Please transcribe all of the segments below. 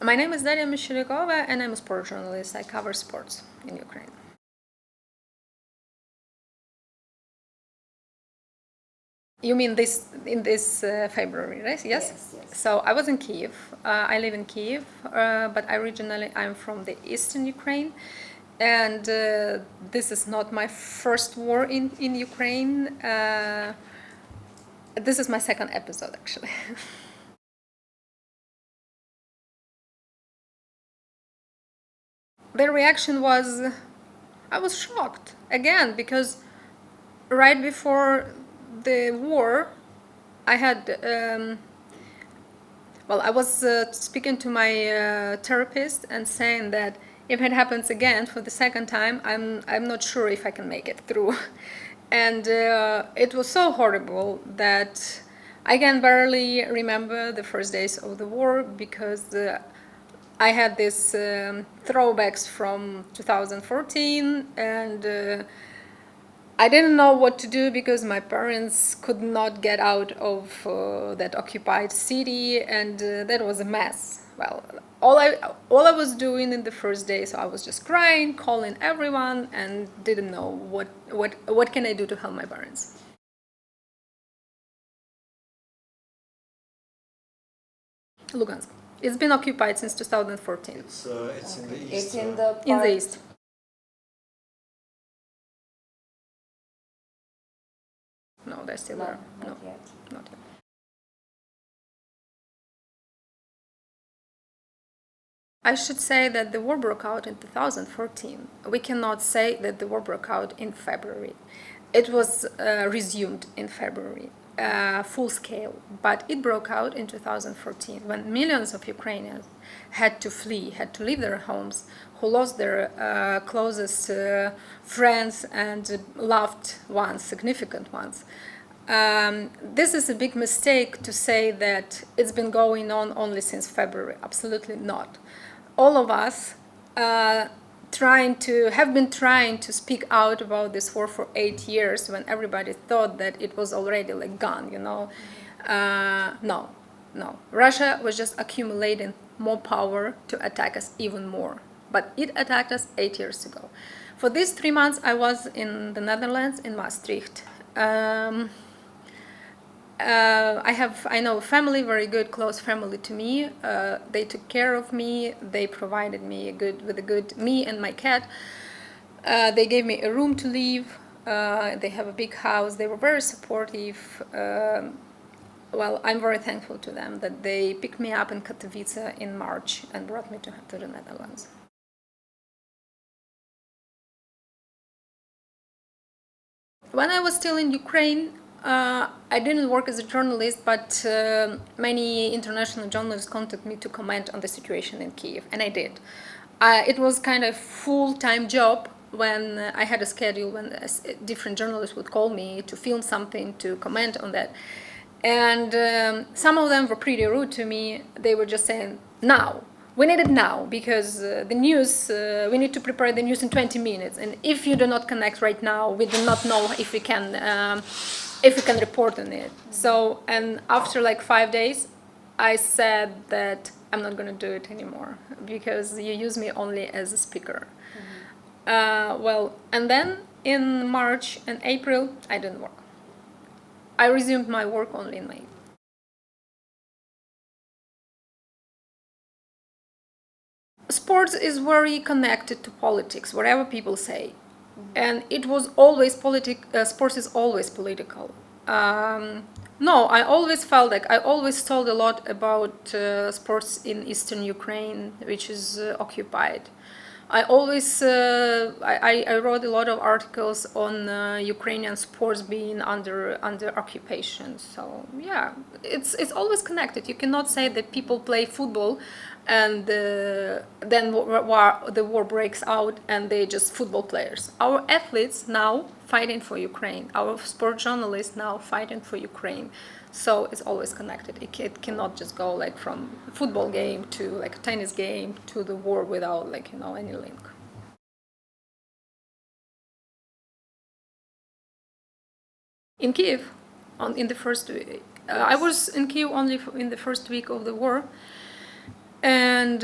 My name is Daria Meshcheriakova, and I'm a sports journalist. I cover sports in Ukraine. You mean this in this February, right? Yes? Yes. So I was in Kiev. I live in Kiev, but originally I'm from the eastern Ukraine. And this is not my first war in Ukraine. This is my second episode, actually. The reaction was, I was shocked again, because right before the war, I had, I was speaking to my therapist and saying that if it happens again for the second time, I'm not sure if I can make it through. And it was so horrible that I can barely remember the first days of the war, because I had these throwbacks from 2014, and I didn't know what to do because my parents could not get out of that occupied city, and that was a mess. Well, all I was doing in the first day, so I was just crying, calling everyone, and didn't know what can I do to help my parents. Lugansk. It's been occupied since 2014. It's in the east. It's in the part In the east. No, they're still there. No, not yet. not yet. I should say that the war broke out in 2014. We cannot say that the war broke out in February. It was resumed in February, full scale, but it broke out in 2014 when millions of Ukrainians had to flee, had to leave their homes, who lost their closest friends and loved ones, significant ones. This is a big mistake to say that it's been going on only since February. Absolutely not. All of us have been trying to speak out about this war for 8 years, when everybody thought that it was already like gone, you know. No. Russia was just accumulating more power to attack us even more. But it attacked us 8 years ago. For these 3 months, I was in the Netherlands, in Maastricht. I know a family, very good, close family to me. They took care of me. They provided me me and my cat. They gave me a room to live. They have a big house. They were very supportive. I'm very thankful to them that they picked me up in Katowice in March and brought me to the Netherlands. When I was still in Ukraine, I didn't work as a journalist, but many international journalists contacted me to comment on the situation in Kiev, and I did. It was kind of full-time job when I had a schedule when different journalists would call me to film something, to comment on that. And some of them were pretty rude to me. They were just saying, now. We need it now, because the news, we need to prepare the news in 20 minutes. And if you do not connect right now, we do not know if we can report on it. So, and after like 5 days, I said that I'm not going to do it anymore, because you use me only as a speaker. And then in March and April, I didn't work. I resumed my work only in May. Sports is very connected to politics, whatever people say. And it was always sports is always political. No, I always felt like I always told a lot about sports in eastern Ukraine, which is occupied. I always I wrote a lot of articles on Ukrainian sports being under occupation. So yeah, it's always connected. You cannot say that people play football and then the war breaks out and they're just football players. Our athletes now fighting for Ukraine. Our sport journalists now fighting for Ukraine. So it's always connected. It cannot just go like from football game to like a tennis game to the war without any link. In Kiev, in the first week, I was in Kiev only in the first week of the war. And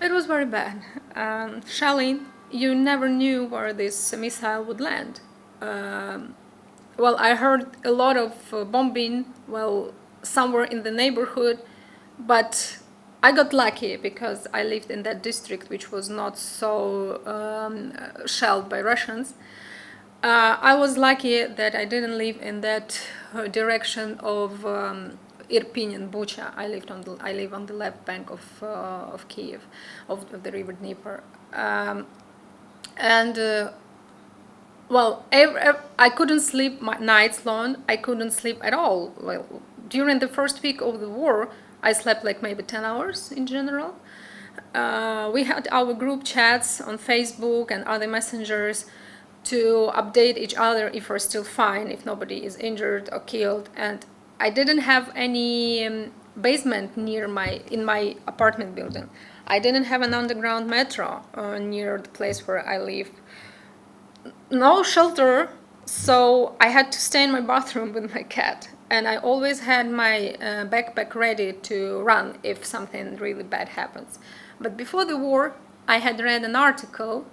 it was very bad. Shelling, you never knew where this missile would land. Well, I heard a lot of bombing, well, somewhere in the neighborhood, but I got lucky because I lived in that district which was not so shelled by Russians. I was lucky that I didn't live in that direction of Irpin and Bucha. I live on the left bank of Kiev, of the river Dnieper, and well, I couldn't sleep nights long. I couldn't sleep at all. Well, during the first week of the war, I slept like maybe 10 hours in general. We had our group chats on Facebook and other messengers to update each other if we're still fine, if nobody is injured or killed. And I didn't have any basement in my apartment building. I didn't have an underground metro near the place where I live. No shelter, so I had to stay in my bathroom with my cat. And I always had my backpack ready to run if something really bad happens. But before the war, I had read an article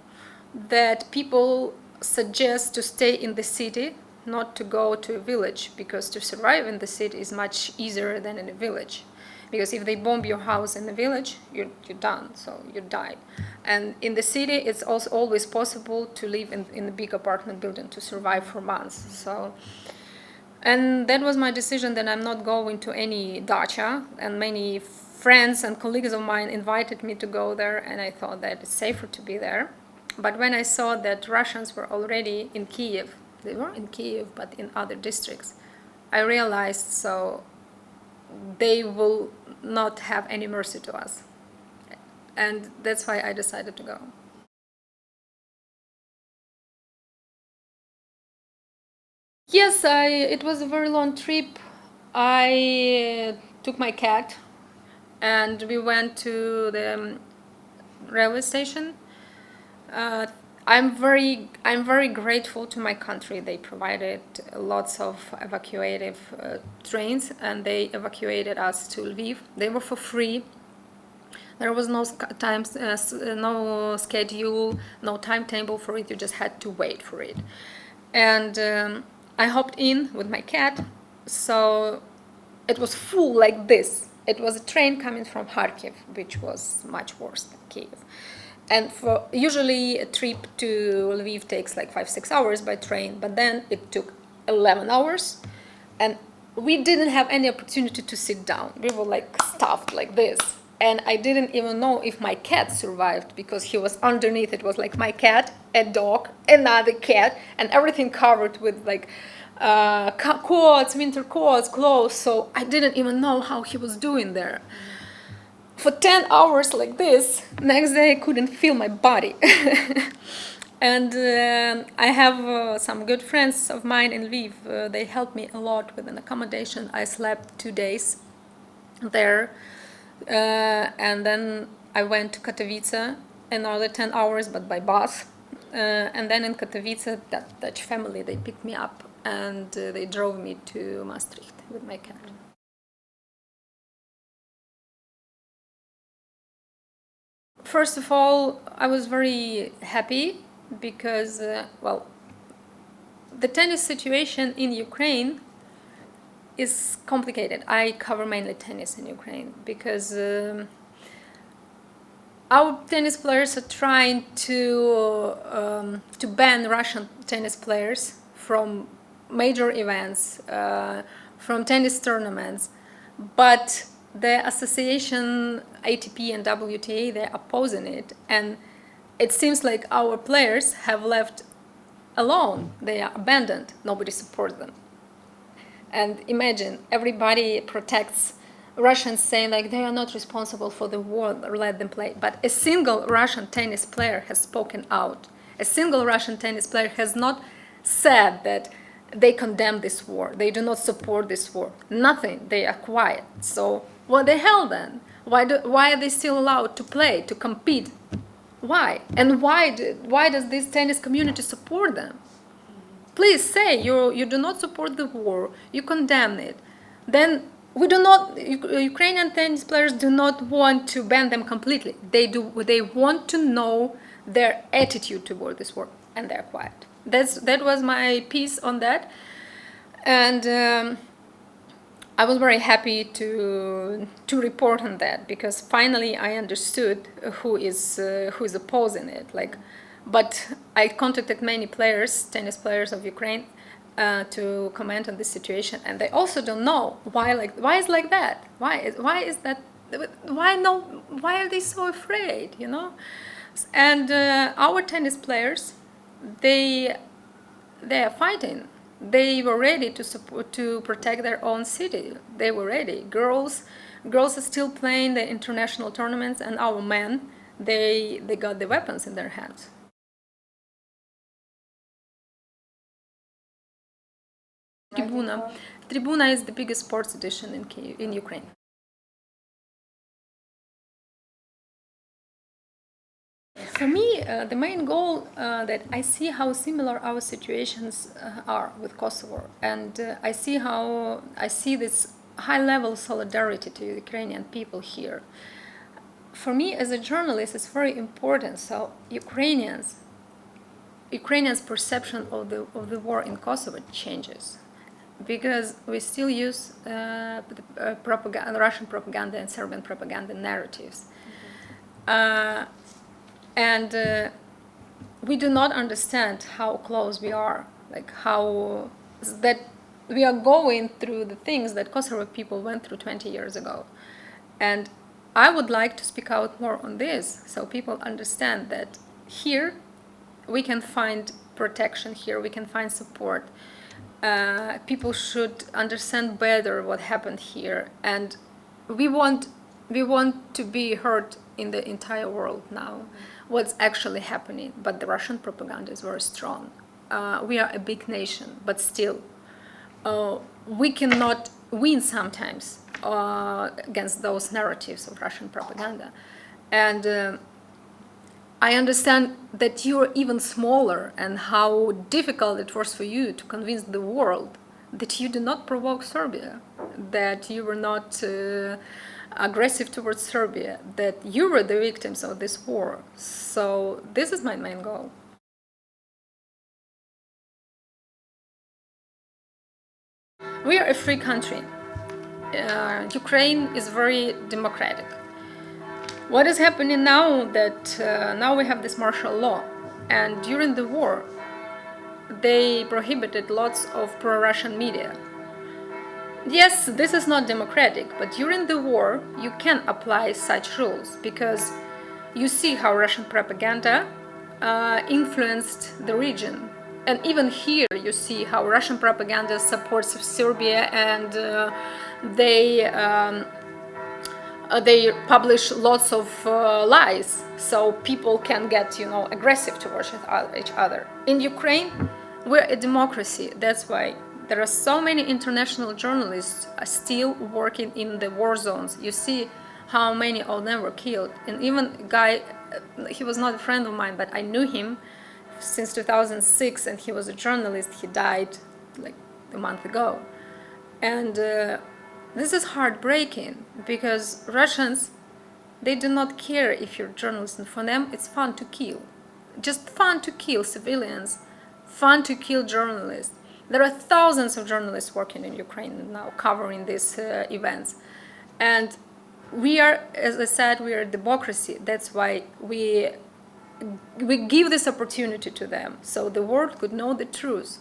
that people suggest to stay in the city, not to go to a village, because to survive in the city is much easier than in a village. Because if they bomb your house in the village, you're done, so you died. And in the city, it's also always possible to live in a big apartment building to survive for months. So, and that was my decision that I'm not going to any dacha, and many friends and colleagues of mine invited me to go there, and I thought that it's safer to be there. But when I saw that Russians were already in Kiev, they were in Kiev, but in other districts, I realized so they will not have any mercy to us. And that's why I decided to go. Yes, it was a very long trip. I took my cat and we went to the railway station. I'm very grateful to my country. They provided lots of evacuative trains, and they evacuated us to Lviv. They were for free. There was no no schedule, no timetable for it. You just had to wait for it. And I hopped in with my cat. So it was full like this. It was a train coming from Kharkiv, which was much worse than Kiev. And for usually a trip to Lviv takes like 5-6 hours by train, but then it took 11 hours, and we didn't have any opportunity to sit down. We were like stuffed like this, and I didn't even know if my cat survived because he was underneath. It was like my cat, a dog, another cat, and everything covered with like coats, winter coats, clothes. So I didn't even know how he was doing there. For 10 hours like this, next day I couldn't feel my body. And I have some good friends of mine in Lviv. They helped me a lot with an accommodation. I slept 2 days there. And then I went to Katowice, another 10 hours, but by bus. And then in Katowice, that Dutch family, they picked me up and they drove me to Maastricht with my cat. First of all, I was very happy because, well, the tennis situation in Ukraine is complicated. I cover mainly tennis in Ukraine because our tennis players are trying to ban Russian tennis players from major events, from tennis tournaments, but the association ATP and WTA, they're opposing it, and it seems like our players have left alone. They are abandoned. Nobody supports them. And imagine, everybody protects Russians, saying like they are not responsible for the war, let them play. But a single Russian tennis player has spoken out. A single Russian tennis player has not said that they condemn this war, they do not support this war. Nothing. They are quiet. So what the hell then? Why are they still allowed to play, to compete? Why? And why does this tennis community support them? Please say you do not support the war, you condemn it. Then we do not, Ukrainian tennis players do not want to ban them completely. They want to know their attitude toward this war, and they're quiet. That was my piece on that. And I was very happy to report on that, because finally I understood who is opposing it. But I contacted many players, tennis players of Ukraine, to comment on this situation, and they also don't know why it's like that. Why is that? Why are they so afraid? And our tennis players, they are fighting. They were ready to protect their own city. They were ready. Girls are still playing the international tournaments, and our men, they got the weapons in their hands. Tribuna is the biggest sports edition in Kiev, in Ukraine. For me, the main goal that I see how similar our situations are with Kosovo, and I see this high-level solidarity to Ukrainian people here. For me, as a journalist, it's very important. So Ukrainians' perception of the war in Kosovo changes, because we still use Russian propaganda and Serbian propaganda narratives. And we do not understand how close we are, how that we are going through the things that Kosovo people went through 20 years ago. And I would like to speak out more on this, so people understand that here we can find protection, here we can find support. People should understand better what happened here, and we want to be heard in the entire world now. What's actually happening, but the Russian propaganda is very strong. We are a big nation, but still, we cannot win sometimes against those narratives of Russian propaganda. And I understand that you're even smaller, and how difficult it was for you to convince the world that you do not provoke Serbia, that you were not aggressive towards Serbia, that you were the victims of this war. So this is my main goal. We are a free country. Ukraine is very democratic. What is happening now that now we have this martial law, and during the war they prohibited lots of pro-Russian media. Yes, this is not democratic, but during the war you can apply such rules, because you see how Russian propaganda influenced the region. And even here you see how Russian propaganda supports Serbia, and they publish lots of lies, so people can get aggressive towards each other. In Ukraine, we're a democracy. That's why there are so many international journalists still working in the war zones. You see how many of them were killed. And even a guy, he was not a friend of mine, but I knew him since 2006, and he was a journalist. He died like a month ago. And this is heartbreaking, because Russians, they do not care if you're a journalist, and for them it's fun to kill. Just fun to kill civilians, fun to kill journalists. There are thousands of journalists working in Ukraine now covering these events. And we are, as I said, we are a democracy. That's why we give this opportunity to them, so the world could know the truth,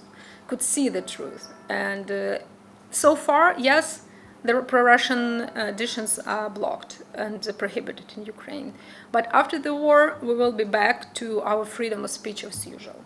could see the truth. And so far, yes, the pro-Russian editions are blocked and prohibited in Ukraine. But after the war, we will be back to our freedom of speech as usual.